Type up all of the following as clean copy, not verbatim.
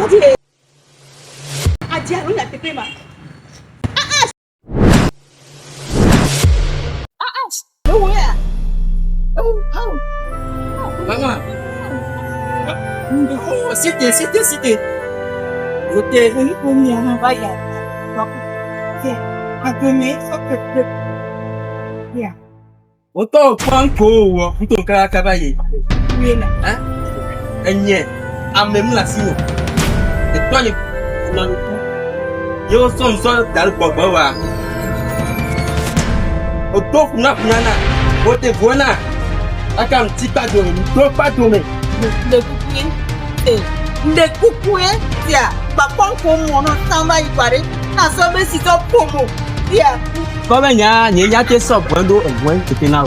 Adia no ya pepe ma. No where? Oh, how? Maman. Oh, c'était. C'était. Ele comia na baia. Yeah. Agome so pepe. Yeah. Autant prendre pour ton travail. Oui là. Hein? Enye. Amène la sino. Et toi, non. Yo son dans le bobo wa. Autant kuna Ote bona. Aka mtipa do, pas tomber. Le coucouin. Le coucouin. Yeah. Bakon ko mo no tamba ipare. Na so be si to pomo. Yeah. Comme il y a des sortes de qui là.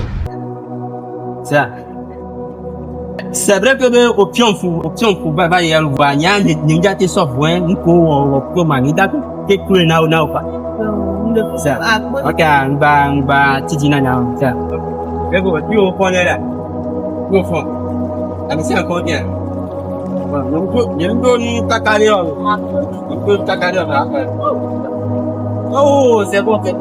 C'est vrai que au pion fou, baba y a le voix, il y a des sortes de pour manida qui coule na pas. Ça. OK, on va titina na ça. Et vous tu au fond là. Au fond. Ah mais c'est encore bien. Donc il donne takari on. On peut takari on. Oh, c'est bon, c'est